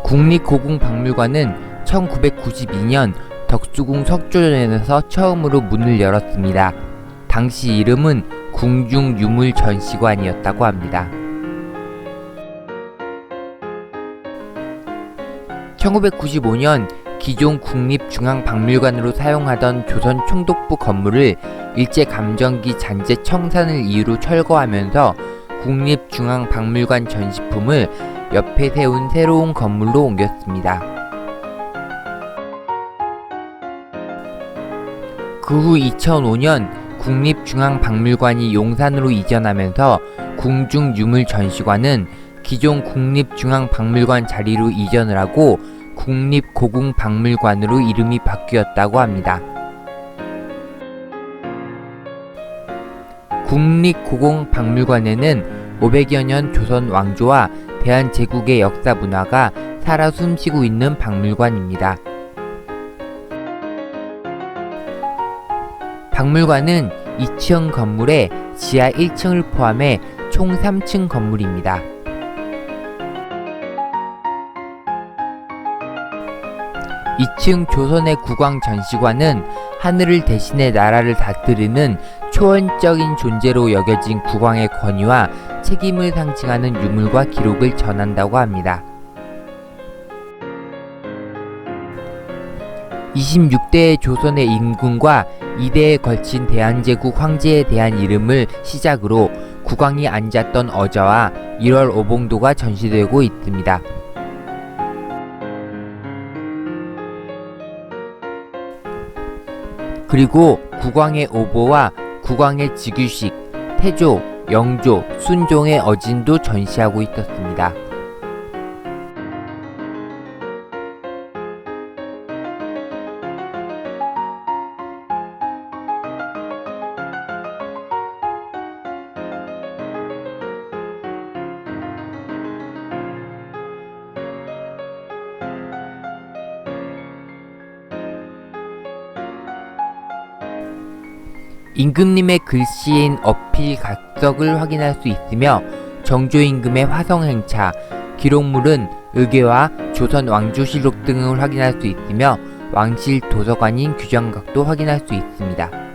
국립고궁박물관은 1992년 덕수궁 석조전에서 처음으로 문을 열었습니다. 당시 이름은 궁중유물전시관이었다고 합니다. 1995년 기존 국립중앙박물관으로 사용하던 조선 총독부 건물을 일제감정기 잔재 청산을 이유로 철거하면서 국립중앙박물관 전시품을 옆에 세운 새로운 건물로 옮겼습니다. 그 후 2005년 국립중앙박물관이 용산으로 이전하면서 궁중유물전시관은 기존 국립중앙박물관 자리로 이전을 하고 국립고궁박물관으로 이름이 바뀌었다고 합니다. 국립고궁박물관에는 500여 년 조선 왕조와 대한제국의 역사 문화가 살아 숨쉬고 있는 박물관입니다. 박물관은 2층 건물에 지하 1층을 포함해 총 3층 건물입니다. 2층 조선의 국왕전시관은 하늘을 대신해 나라를 다스리는 초원적인 존재로 여겨진 국왕의 권위와 책임을 상징하는 유물과 기록을 전한다고 합니다. 26대의 조선의 임금과 2대에 걸친 대한제국 황제에 대한 이름을 시작으로 국왕이 앉았던 의자와 1월 오봉도가 전시되고 있습니다. 그리고 국왕의 오보와 국왕의 즉위식, 태조, 영조, 순종의 어진도 전시하고 있었습니다. 임금님의 글씨인 어필 각석을 확인할 수 있으며 정조임금의 화성행차, 기록물은 의궤와 조선 왕조실록 등을 확인할 수 있으며 왕실 도서관인 규장각도 확인할 수 있습니다.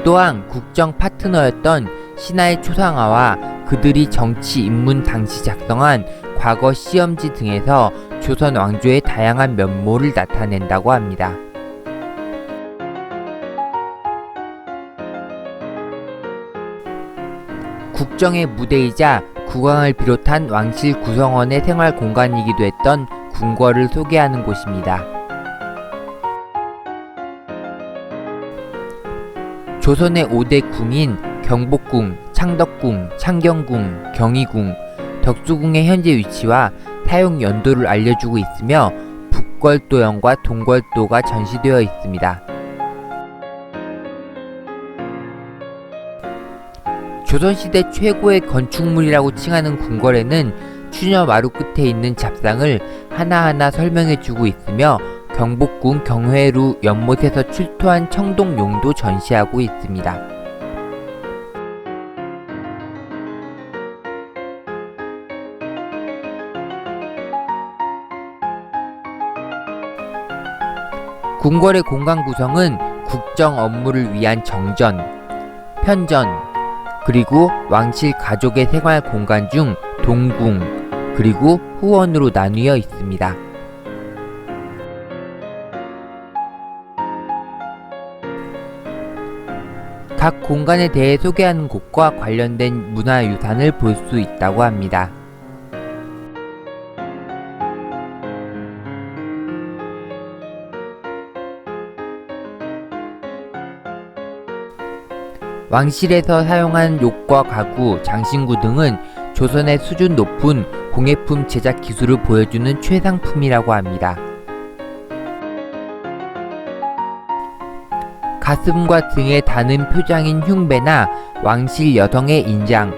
또한 국정 파트너였던 신하의 초상화와 그들이 정치 입문 당시 작성한 과거 시험지 등에서 조선 왕조의 다양한 면모를 나타낸다고 합니다. 국정의 무대이자 국왕을 비롯한 왕실 구성원의 생활 공간이기도 했던 궁궐을 소개하는 곳입니다. 조선의 5대 궁인 경복궁, 창덕궁, 창경궁, 경희궁, 덕수궁의 현재 위치와 사용 연도를 알려주고 있으며 북궐도형과 동궐도가 전시되어 있습니다. 조선시대 최고의 건축물이라고 칭하는 궁궐에는 추녀 마루 끝에 있는 잡상을 하나하나 설명해주고 있으며 경복궁 경회루 연못에서 출토한 청동용도 전시하고 있습니다. 궁궐의 공간 구성은 국정 업무를 위한 정전, 편전, 그리고 왕실 가족의 생활 공간 중 동궁, 그리고 후원으로 나뉘어 있습니다. 각 공간에 대해 소개하는 곳과 관련된 문화유산을 볼 수 있다고 합니다. 왕실에서 사용한 욕과 가구, 장신구 등은 조선의 수준 높은 공예품 제작 기술을 보여주는 최상품이라고 합니다. 가슴과 등에 다는 표장인 흉배나 왕실 여성의 인장,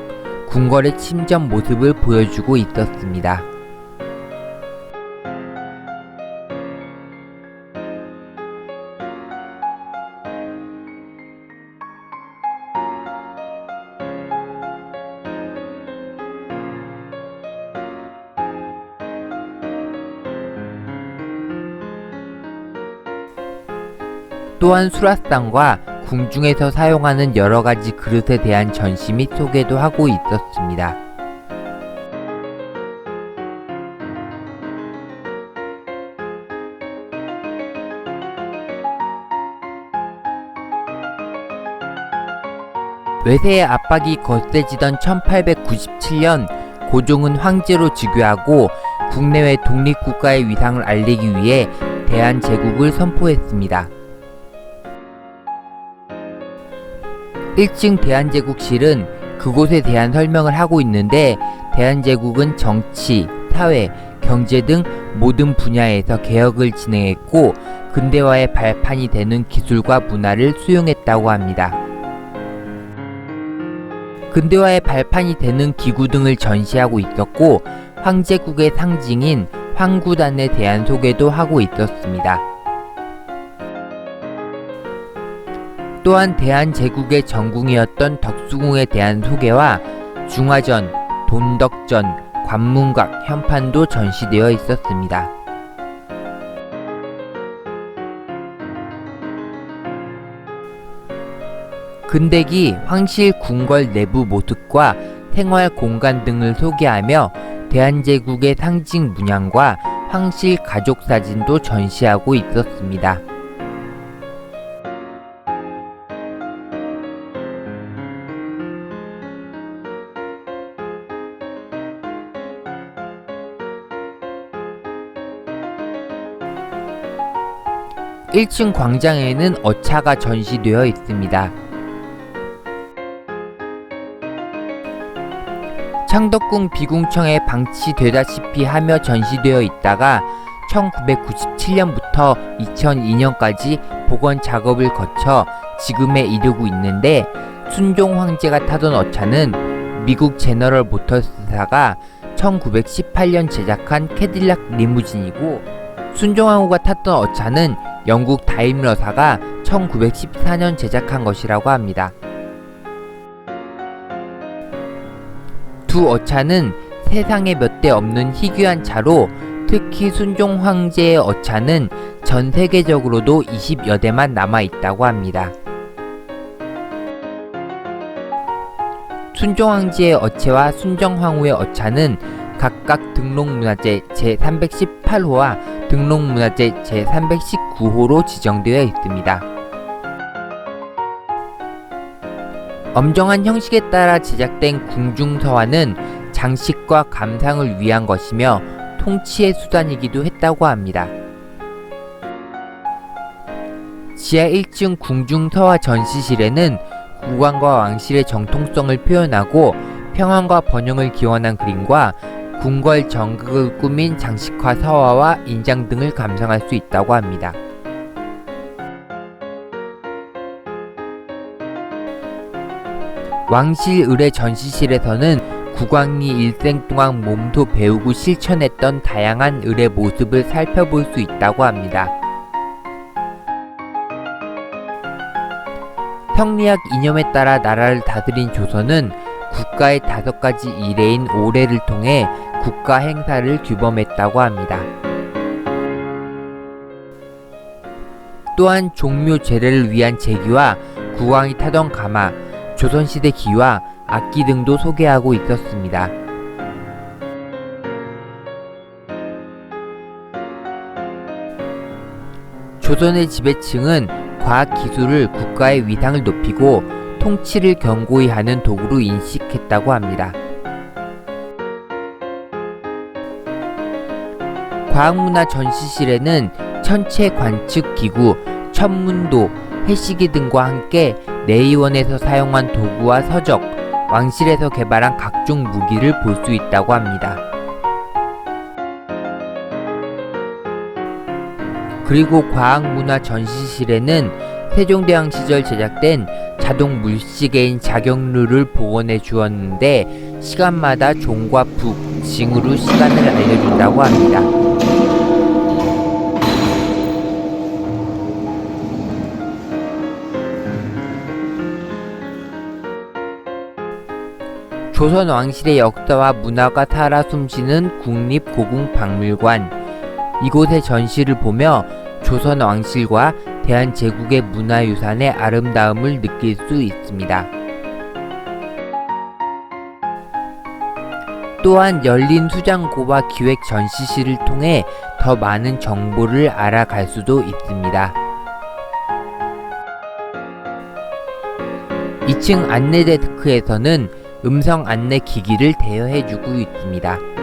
궁궐의 침전 모습을 보여주고 있었습니다. 또한 수라상과 궁중에서 사용하는 여러가지 그릇에 대한 전시 및 소개도 하고 있었습니다. 외세의 압박이 거세지던 1897년 고종은 황제로 즉위하고 국내외 독립국가의 위상을 알리기 위해 대한제국을 선포했습니다. 1층 대한제국실은 그곳에 대한 설명을 하고 있는데, 대한제국은 정치, 사회, 경제 등 모든 분야에서 개혁을 진행했고 근대화의 발판이 되는 기술과 문화를 수용했다고 합니다. 근대화의 발판이 되는 기구 등을 전시하고 있었고 황제국의 상징인 황구단에 대한 소개도 하고 있었습니다. 또한 대한제국의 전궁이었던 덕수궁에 대한 소개와 중화전, 돈덕전, 관문각, 현판도 전시되어 있었습니다. 근대기 황실 궁궐 내부 모습과 생활 공간 등을 소개하며 대한제국의 상징 문양과 황실 가족 사진도 전시하고 있었습니다. (1층) 광장에는 어차가 전시되어 있습니다. 창덕궁 비궁청에 방치되다시피 하며 전시되어 있다가 1997년부터 2002년까지 복원 작업을 거쳐 지금에 이르고 있는데, 순종 황제가 타던 어차는 미국 제너럴 모터스사가 1918년 제작한 캐딜락 리무진이고, 순종왕후가 탔던 어차는 영국 다임러사가 1914년 제작한 것이라고 합니다. 두 어차는 세상에 몇 대 없는 희귀한 차로, 특히 순종 황제의 어차는 전 세계적으로도 20여 대만 남아있다고 합니다. 순종 황제의 어체와 순종 황후의 어차는 각각 등록문화재 제318호와 등록문화재 제319호로 지정되어 있습니다. 엄정한 형식에 따라 제작된 궁중서화는 장식과 감상을 위한 것이며 통치의 수단이기도 했다고 합니다. 지하 1층 궁중서화 전시실에는 국왕과 왕실의 정통성을 표현하고 평안과 번영을 기원한 그림과 궁궐 정극을 꾸민 장식화 서화와 인장 등을 감상할 수 있다고 합니다. 왕실 의례 전시실에서는 국왕이 일생 동안 몸소 배우고 실천했던 다양한 의례 모습을 살펴볼 수 있다고 합니다. 성리학 이념에 따라 나라를 다스린 조선은 국가의 5가지 이례인 오례를 통해 국가 행사를 규범했다고 합니다. 또한 종묘 제례를 위한 제기와 국왕이 타던 가마, 조선시대 기와 악기 등도 소개하고 있었습니다. 조선의 지배층은 과학기술을 국가의 위상을 높이고 통치를 견고히 하는 도구로 인식했다고 합니다. 과학문화 전시실에는 천체 관측 기구, 천문도, 해시기 등과 함께 내의원에서 사용한 도구와 서적, 왕실에서 개발한 각종 무기를 볼 수 있다고 합니다. 그리고 과학문화 전시실에는 세종대왕 시절 제작된 자동 물시계인 자경루를 복원해 주었는데 시간마다 종과 북, 징으로 시간을 알려준다고 합니다. 조선 왕실의 역사와 문화가 살아 숨쉬는 국립고궁박물관. 이곳의 전시를 보며 조선 왕실과 대한제국의 문화유산의 아름다움을 느낄 수 있습니다. 또한 열린 수장고와 기획 전시실을 통해 더 많은 정보를 알아갈 수도 있습니다. 2층 안내 데스크에서는 음성 안내 기기를 대여해주고 있습니다.